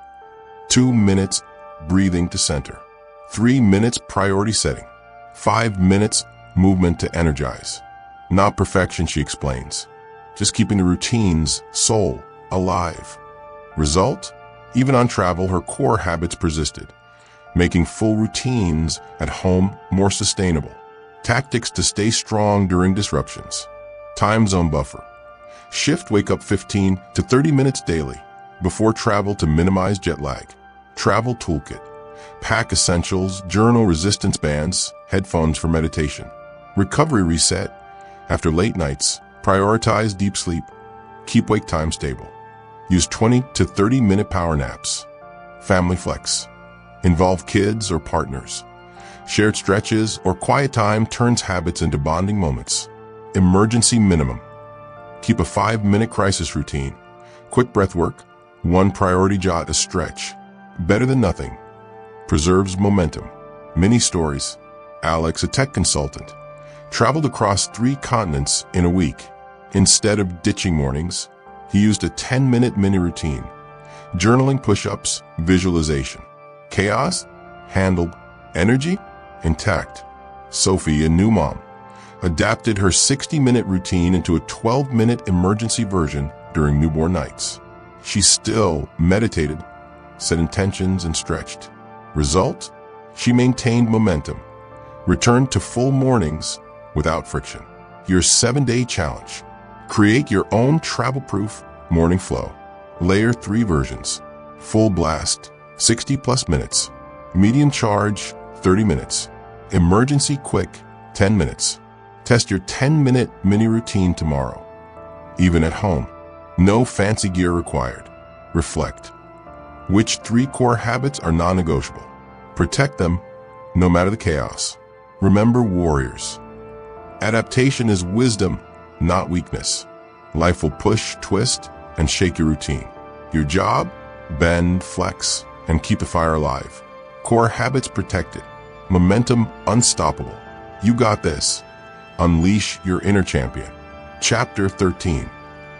2 minutes breathing to center. 3 minutes priority setting. 5 minutes movement to energize. Not perfection, she explains. Just keeping the routine's soul alive. Result? Even on travel, her core habits persisted, making full routines at home more sustainable. Tactics to stay strong during disruptions. Time zone buffer. Shift wake up 15 to 30 minutes daily before travel to minimize jet lag. Travel toolkit. Pack essentials, journal, resistance bands, headphones for meditation. Recovery reset. After late nights, prioritize deep sleep. Keep wake time stable. Use 20 to 30 minute power naps. Family flex. Involve kids or partners. Shared stretches or quiet time turns habits into bonding moments. Emergency minimum. Keep a 5-minute crisis routine. Quick breath work, 1 priority jot a stretch. Better than nothing. Preserves momentum. Mini stories. Alex, a tech consultant, traveled across 3 continents in a week. Instead of ditching mornings, he used a 10-minute mini routine. Journaling, push-ups, visualization. Chaos? Handled. Energy? Intact. Sophie, a new mom, adapted her 60-minute routine into a 12-minute emergency version during newborn nights. She still meditated, set intentions, and stretched. Result? She maintained momentum, returned to full mornings without friction. Your 7-day challenge. Create your own travel-proof morning flow. Layer 3 versions. Full blast, 60+ minutes. Medium charge, 30 minutes. Emergency quick, 10 minutes. Test your 10-minute mini routine tomorrow. Even at home. No fancy gear required. Reflect. Which 3 core habits are non-negotiable? Protect them, no matter the chaos. Remember, warriors. Adaptation is wisdom, not weakness. Life will push, twist, and shake your routine. Your job? Bend, flex, and keep the fire alive. Core habits protected. Momentum unstoppable. You got this. Unleash your inner champion. Chapter 13.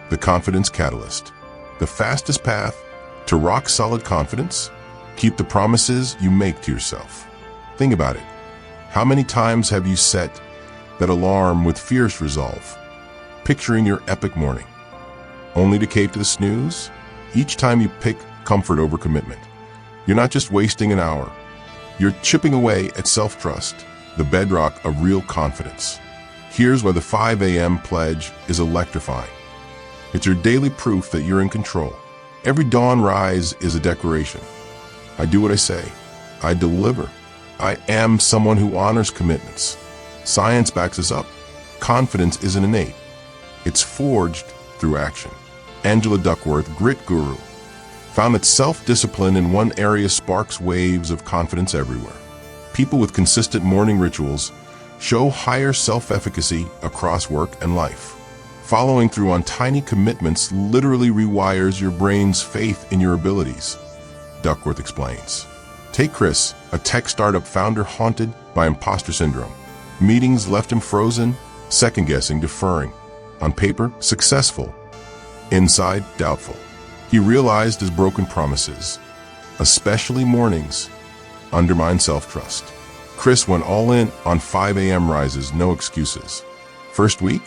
The Confidence Catalyst. The fastest path to rock-solid confidence? Keep the promises you make to yourself. Think about it. How many times have you set that alarm with fierce resolve, picturing your epic morning, only to cave to the snooze? Each time you pick comfort over commitment, you're not just wasting an hour. You're chipping away at self-trust, the bedrock of real confidence. Here's why the 5 a.m. pledge is electrifying. It's your daily proof that you're in control. Every dawn rise is a declaration. I do what I say. I deliver. I am someone who honors commitments. Science backs us up. Confidence isn't innate. It's forged through action. Angela Duckworth, grit guru, found that self-discipline in one area sparks waves of confidence everywhere. People with consistent morning rituals show higher self-efficacy across work and life. Following through on tiny commitments literally rewires your brain's faith in your abilities, Duckworth explains. Take Chris, a tech startup founder haunted by imposter syndrome. Meetings left him frozen, second-guessing, deferring. On paper, successful. Inside, doubtful. He realized his broken promises, especially mornings, undermine self-trust. Chris went all in on 5 a.m. rises, no excuses. First week?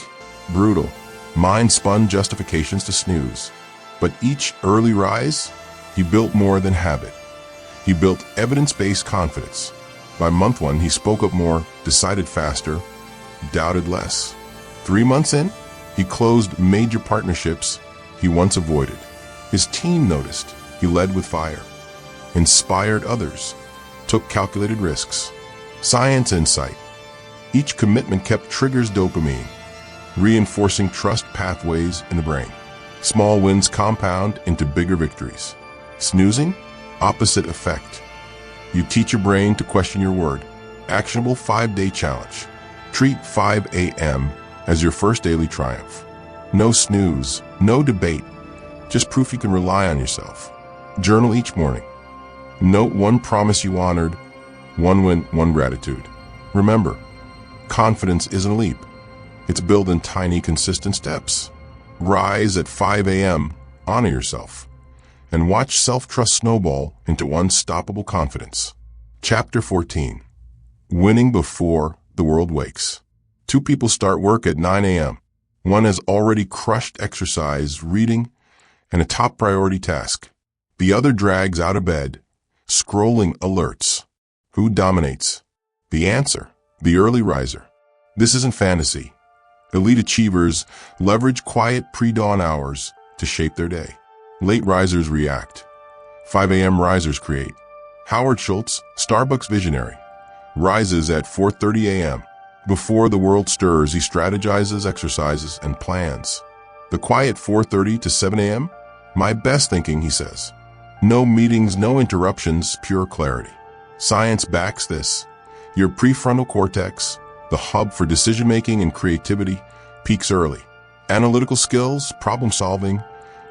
Brutal. Mind spun justifications to snooze. But each early rise, he built more than habit. He built evidence-based confidence. By month 1, he spoke up more, decided faster, doubted less. 3 months in, he closed major partnerships he once avoided. His team noticed. He led with fire, inspired others, took calculated risks. Science insight. Each commitment kept triggers dopamine, reinforcing trust pathways in the brain. Small wins compound into bigger victories. Snoozing? Opposite effect. You teach your brain to question your word. Actionable 5-day challenge. Treat 5 a.m. as your first daily triumph. No snooze, no debate, just proof you can rely on yourself. Journal each morning. Note one promise you honored, one win, one gratitude. Remember, confidence isn't a leap. It's built in tiny, consistent steps. Rise at 5 a.m., honor yourself, and watch self-trust snowball into unstoppable confidence. Chapter 14. Winning before the world wakes. Two people start work at 9 a.m. One has already crushed exercise, reading, and a top priority task. The other drags out of bed, scrolling alerts. Who dominates? The answer, the early riser. This isn't fantasy. Elite achievers leverage quiet pre-dawn hours to shape their day. Late risers react. 5 a.m. risers create. Howard Schultz, Starbucks visionary, rises at 4:30 a.m. Before the world stirs, he strategizes, exercises, and plans. The quiet 4:30 to 7 a.m.? My best thinking, he says. No meetings, no interruptions, pure clarity. Science backs this. Your prefrontal cortex, the hub for decision-making and creativity, peaks early. Analytical skills, problem-solving,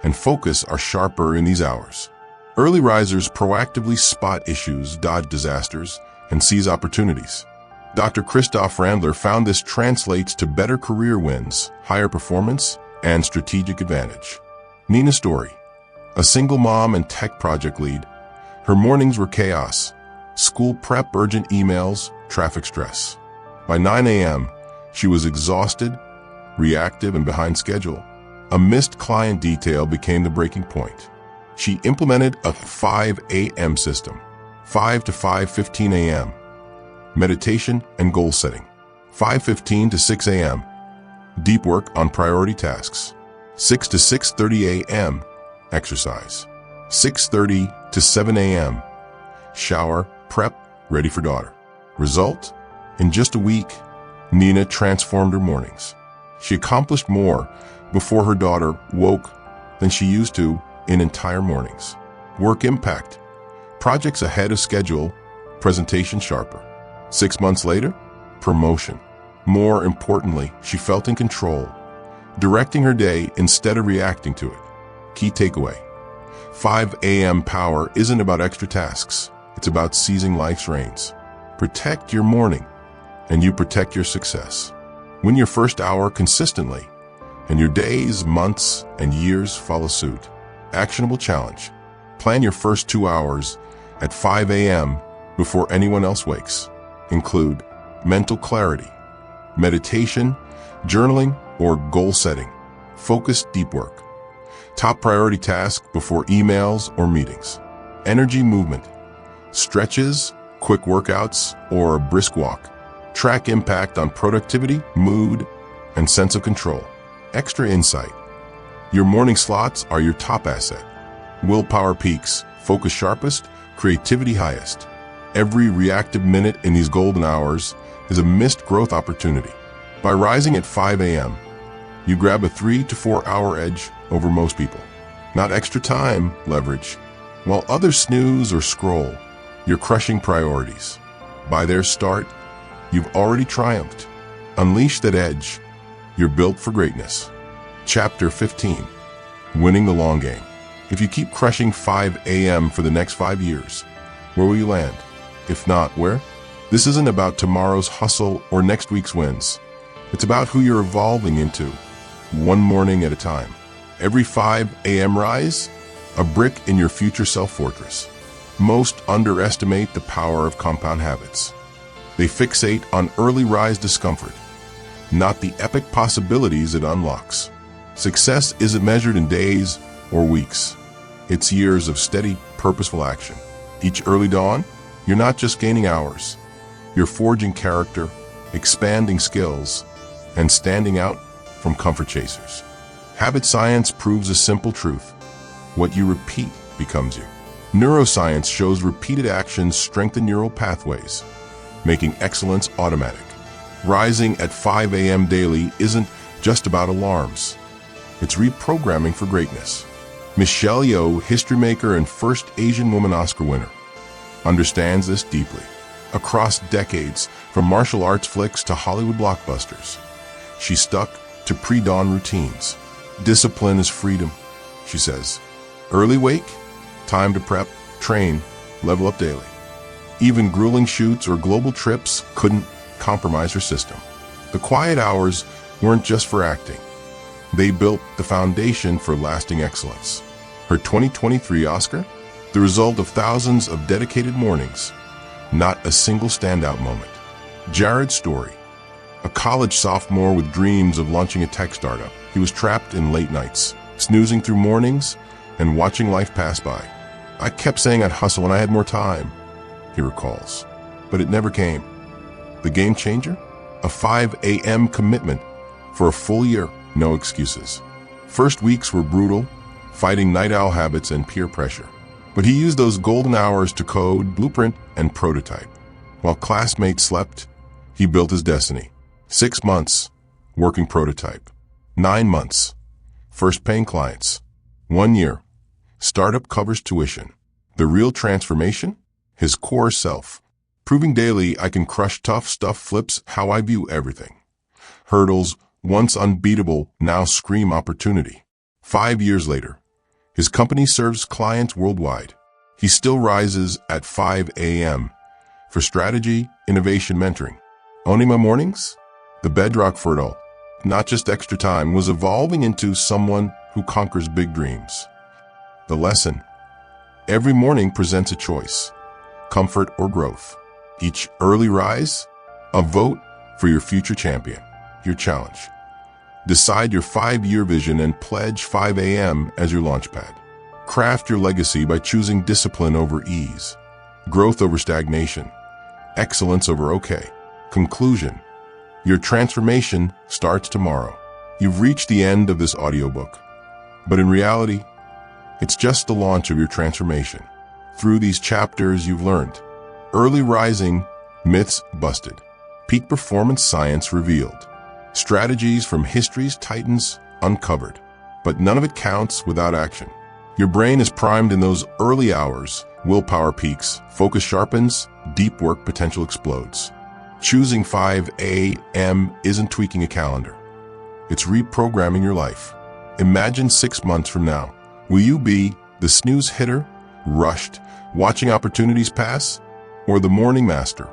and focus are sharper in these hours. Early risers proactively spot issues, dodge disasters, and seize opportunities. Dr. Christoph Randler found this translates to better career wins, higher performance, and strategic advantage. Nina Story, a single mom and tech project lead, her mornings were chaos. School prep, urgent emails, traffic stress. By 9 a.m., she was exhausted, reactive, and behind schedule. A missed client detail became the breaking point. She implemented a 5 a.m. system, 5 to 5:15 a.m., meditation and goal setting, 5:15 to 6 a.m., deep work on priority tasks, 6 to 6:30 a.m., exercise, 6:30 to 7 a.m., shower, prep, ready for daughter. Result? In just a week, Nina transformed her mornings. She accomplished more before her daughter woke than she used to in entire mornings. Work impact. Projects ahead of schedule, presentation sharper. 6 months later, promotion. More importantly, she felt in control, directing her day instead of reacting to it. Key takeaway. 5 a.m. power isn't about extra tasks. It's about seizing life's reins. Protect your morning, and you protect your success. Win your first hour consistently, and your days, months, and years follow suit. Actionable challenge. Plan your first 2 hours at 5 a.m. before anyone else wakes. Include mental clarity, meditation, journaling, or goal setting. Focused deep work. Top priority task before emails or meetings. Energy movement. Stretches, quick workouts, or a brisk walk. Track impact on productivity, mood, and sense of control. Extra insight. Your morning slots are your top asset. Willpower peaks, focus sharpest, creativity highest. Every reactive minute in these golden hours is a missed growth opportunity. By rising at 5 a.m., you grab a 3 to 4 hour edge over most people. Not extra time leverage. While others snooze or scroll, you're crushing priorities. By their start, you've already triumphed. Unleash that edge. You're built for greatness. Chapter 15. Winning the long game. If you keep crushing 5 a.m. for the next 5 years, where will you land? If not, where? This isn't about tomorrow's hustle or next week's wins. It's about who you're evolving into, one morning at a time. Every 5 a.m. rise, a brick in your future self-fortress. Most underestimate the power of compound habits. They fixate on early rise discomfort, not the epic possibilities it unlocks. Success isn't measured in days or weeks. It's years of steady, purposeful action. Each early dawn, you're not just gaining hours. You're forging character, expanding skills, and standing out from comfort chasers. Habit science proves a simple truth. What you repeat becomes you. Neuroscience shows repeated actions strengthen neural pathways, making excellence automatic. Rising at 5 a.m. daily isn't just about alarms. It's reprogramming for greatness. Michelle Yeoh, history maker and first Asian woman Oscar winner, understands this deeply. Across decades, from martial arts flicks to Hollywood blockbusters, She stuck to pre-dawn routines. Discipline is freedom, she says. Early wake, time to prep, train, level up daily. Even grueling shoots or global trips couldn't compromise her system. The quiet hours weren't just for acting. They built the foundation for lasting excellence. Her 2023 Oscar? The result of thousands of dedicated mornings, not a single standout moment. Jared's story. A college sophomore with dreams of launching a tech startup. He was trapped in late nights, snoozing through mornings and watching life pass by. I kept saying I'd hustle when I had more time, he recalls, but it never came. The game changer? A 5 a.m. commitment for a full year, no excuses. First weeks were brutal, fighting night owl habits and peer pressure. But he used those golden hours to code, blueprint, and prototype. While classmates slept, he built his destiny. 6 months, working prototype. 9 months, first paying clients. 1 year, startup covers tuition. The real transformation? His core self. Proving daily I can crush tough stuff flips how I view everything. Hurdles, once unbeatable, now scream opportunity. 5 years later, his company serves clients worldwide. He still rises at 5 a.m. for strategy, innovation, mentoring. Owning my mornings? The bedrock for it all, not just extra time, was evolving into someone who conquers big dreams. The lesson: every morning presents a choice, comfort or growth. Each early rise, a vote for your future champion. Your challenge: decide your 5-year vision and pledge 5 a.m. as your launchpad. Craft your legacy by choosing discipline over ease, growth over stagnation, excellence over okay. Conclusion: your transformation starts tomorrow. You've reached the end of this audiobook, but in reality, it's just the launch of your transformation. Through these chapters, you've learned early rising, myths busted, peak performance science revealed, strategies from history's titans uncovered, but none of it counts without action. Your brain is primed in those early hours, willpower peaks, focus sharpens, deep work potential explodes. Choosing 5 a.m. isn't tweaking a calendar. It's reprogramming your life. Imagine 6 months from now. Will you be the snooze hitter, rushed, watching opportunities pass, or the morning master,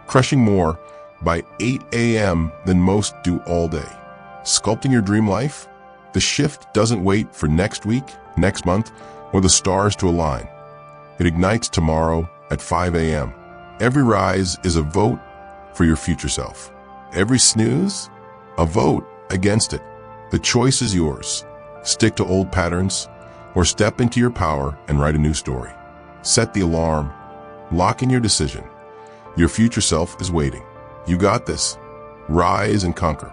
crushing more by 8 a.m. than most do all day? Sculpting your dream life? The shift doesn't wait for next week, next month, or the stars to align. It ignites tomorrow at 5 a.m. Every rise is a vote for your future self. Every snooze, a vote against it. The choice is yours. Stick to old patterns or step into your power and write a new story. Set the alarm. Lock in your decision. Your future self is waiting. You got this. Rise and conquer.